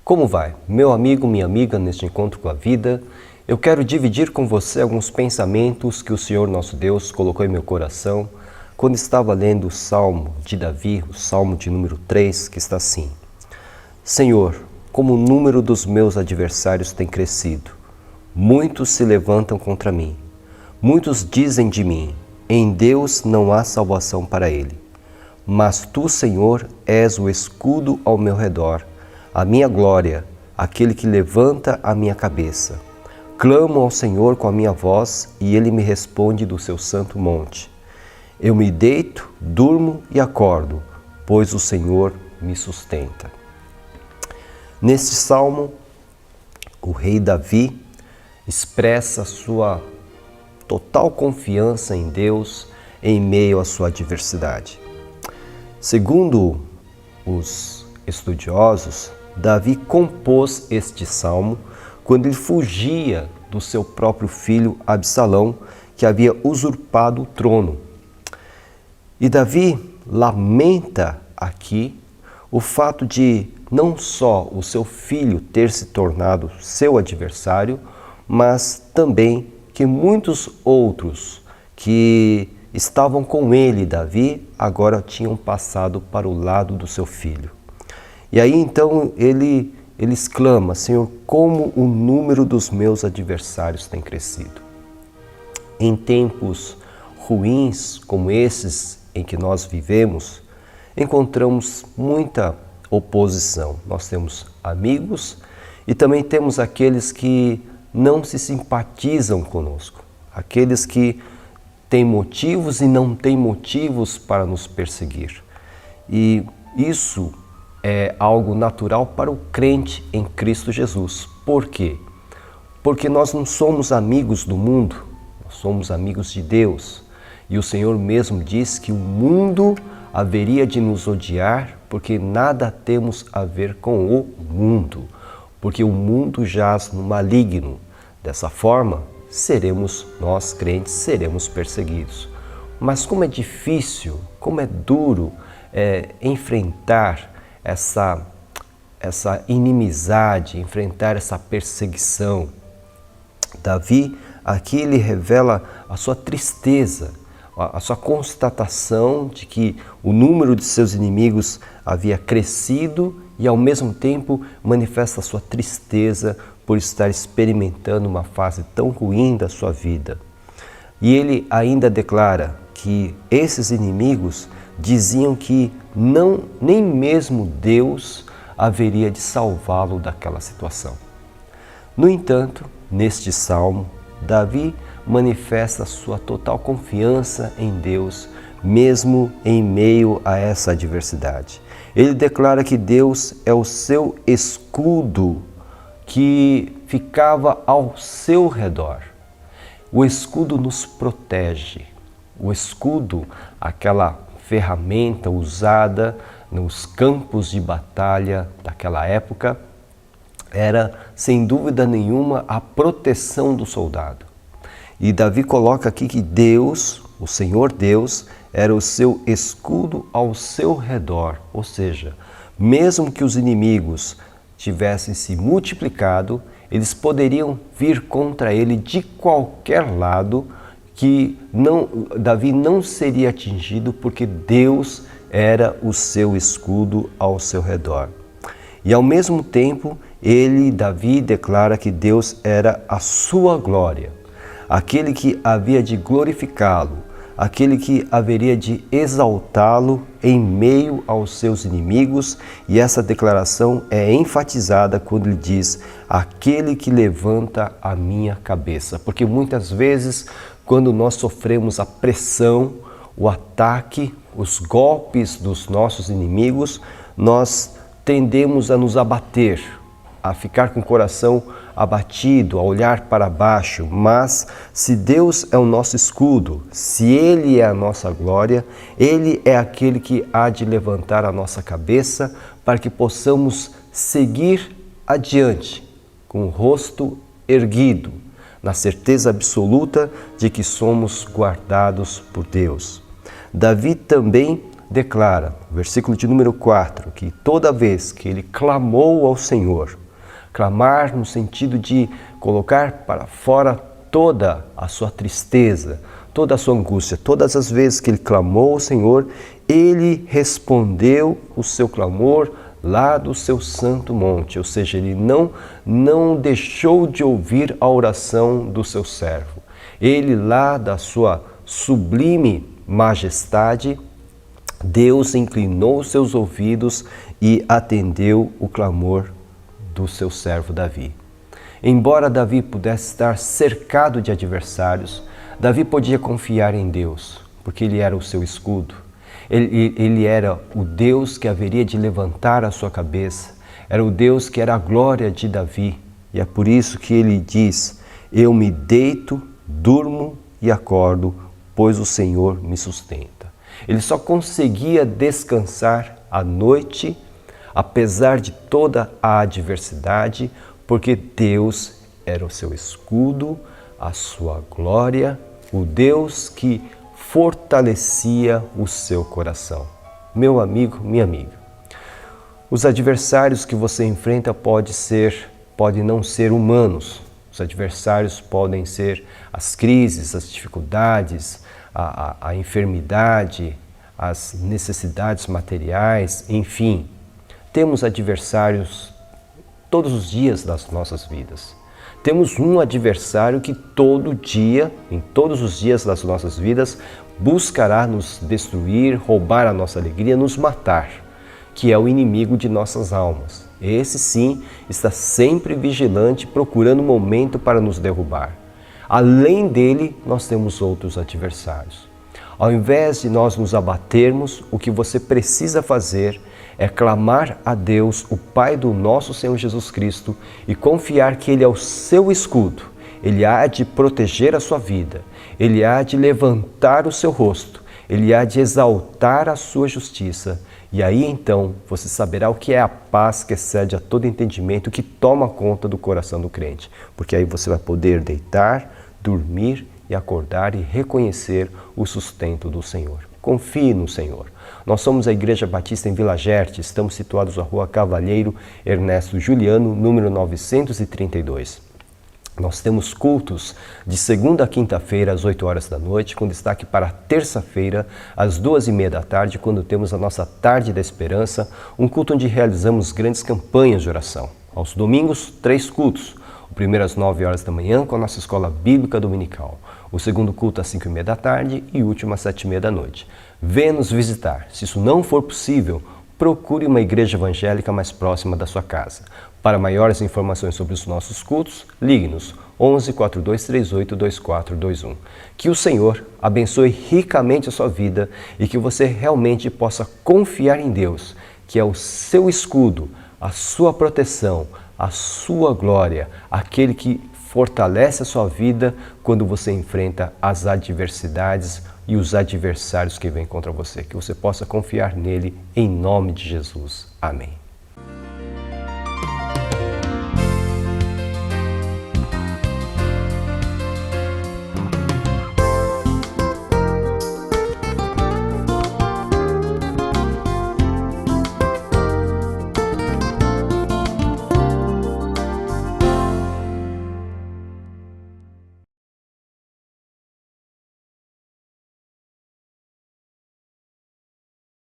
Como vai? Meu amigo, minha amiga, neste encontro com a vida, eu quero dividir com você alguns pensamentos que o Senhor nosso Deus colocou em meu coração quando estava lendo o Salmo de Davi, o Salmo de número 3, que está assim: Senhor, como o número dos meus adversários tem crescido, muitos se levantam contra mim. Muitos dizem de mim, em Deus não há salvação para ele. Mas tu, Senhor, és o escudo ao meu redor, a minha glória, aquele que levanta a minha cabeça. Clamo ao Senhor com a minha voz e ele me responde do seu santo monte. Eu me deito, durmo e acordo, pois o Senhor me sustenta. Neste salmo, o rei Davi expressa sua total confiança em Deus em meio à sua adversidade. Segundo os estudiosos, Davi compôs este salmo quando ele fugia do seu próprio filho Absalão, que havia usurpado o trono. E Davi lamenta aqui o fato de não só o seu filho ter se tornado seu adversário, mas também que muitos outros que estavam com ele, Davi, agora tinham passado para o lado do seu filho. E aí então ele exclama: Senhor, como o número dos meus adversários tem crescido. Em tempos ruins como esses em que nós vivemos, encontramos muita oposição. Nós temos amigos e também temos aqueles que não se simpatizam conosco, aqueles que têm motivos e não têm motivos para nos perseguir. E isso é algo natural para o crente em Cristo Jesus. Por quê? Porque nós não somos amigos do mundo, nós somos amigos de Deus. E o Senhor mesmo diz que o mundo haveria de nos odiar porque nada temos a ver com o mundo, porque o mundo jaz no maligno. Dessa forma, nós crentes seremos perseguidos. Mas como é difícil, como é duro enfrentar essa inimizade, enfrentar essa perseguição. Davi aqui ele revela a sua tristeza, a sua constatação de que o número de seus inimigos havia crescido e ao mesmo tempo manifesta a sua tristeza por estar experimentando uma fase tão ruim da sua vida. E ele ainda declara que esses inimigos diziam que nem mesmo Deus haveria de salvá-lo daquela situação. No entanto, neste salmo, Davi manifesta sua total confiança em Deus, mesmo em meio a essa adversidade. Ele declara que Deus é o seu escudo que ficava ao seu redor. O escudo nos protege. O escudo, aquela ferramenta usada nos campos de batalha daquela época, era, sem dúvida nenhuma, a proteção do soldado. E Davi coloca aqui que Deus, o Senhor Deus, era o seu escudo ao seu redor. Ou seja, mesmo que os inimigos tivessem se multiplicado, eles poderiam vir contra ele de qualquer lado, que Davi não seria atingido porque Deus era o seu escudo ao seu redor. E ao mesmo tempo, Davi declara que Deus era a sua glória, aquele que havia de glorificá-lo, aquele que haveria de exaltá-lo em meio aos seus inimigos, e essa declaração é enfatizada quando ele diz: aquele que levanta a minha cabeça. Porque muitas vezes, quando nós sofremos a pressão, o ataque, os golpes dos nossos inimigos, nós tendemos a nos abater, a ficar com o coração abatido, a olhar para baixo. Mas se Deus é o nosso escudo, se Ele é a nossa glória, Ele é aquele que há de levantar a nossa cabeça para que possamos seguir adiante com o rosto erguido, na certeza absoluta de que somos guardados por Deus. Davi também declara, versículo de número 4, que toda vez que ele clamou ao Senhor, clamar no sentido de colocar para fora toda a sua tristeza, toda a sua angústia, todas as vezes que ele clamou ao Senhor, ele respondeu o seu clamor lá do seu santo monte, ou seja, ele não deixou de ouvir a oração do seu servo. Ele lá da sua sublime majestade, Deus inclinou os seus ouvidos e atendeu o clamor do seu servo Davi. Embora Davi pudesse estar cercado de adversários, Davi podia confiar em Deus, porque ele era o seu escudo. Ele era o Deus que haveria de levantar a sua cabeça, era o Deus que era a glória de Davi. E é por isso que ele diz, eu me deito, durmo e acordo, pois o Senhor me sustenta. Ele só conseguia descansar à noite, apesar de toda a adversidade, porque Deus era o seu escudo, a sua glória, o Deus que fortalecia o seu coração. Meu amigo, minha amiga, os adversários que você enfrenta podem não ser humanos. Os adversários podem ser as crises, as dificuldades, a enfermidade, as necessidades materiais, enfim. Temos adversários todos os dias das nossas vidas. Temos um adversário que todo dia, em todos os dias das nossas vidas, buscará nos destruir, roubar a nossa alegria, nos matar, que é o inimigo de nossas almas. Esse sim está sempre vigilante, procurando um momento para nos derrubar. Além dele, nós temos outros adversários. Ao invés de nós nos abatermos, o que você precisa fazer é clamar a Deus, o Pai do nosso Senhor Jesus Cristo, e confiar que Ele é o seu escudo. Ele há de proteger a sua vida, Ele há de levantar o seu rosto, Ele há de exaltar a sua justiça. E aí então você saberá o que é a paz que excede a todo entendimento, que toma conta do coração do crente. Porque aí você vai poder deitar, dormir e acordar e reconhecer o sustento do Senhor. Confie no Senhor. Nós somos a Igreja Batista em Vila Gerte, estamos situados na Rua Cavalheiro Ernesto Juliano, número 932. Nós temos cultos de segunda a quinta-feira às 8 horas da noite, com destaque para terça-feira às 2h30 da tarde, quando temos a nossa Tarde da Esperança, um culto onde realizamos grandes campanhas de oração. Aos domingos, 3 cultos. O primeiro às 9 horas da manhã com a nossa Escola Bíblica Dominical. O segundo culto às 5h30 da tarde e o último às 7h30 da noite. Venha nos visitar. Se isso não for possível, procure uma igreja evangélica mais próxima da sua casa. Para maiores informações sobre os nossos cultos, ligue-nos 11 4238 2421. Que o Senhor abençoe ricamente a sua vida e que você realmente possa confiar em Deus, que é o seu escudo, a sua proteção, a sua glória, aquele que fortalece a sua vida quando você enfrenta as adversidades e os adversários que vêm contra você. Que você possa confiar nele em nome de Jesus. Amém.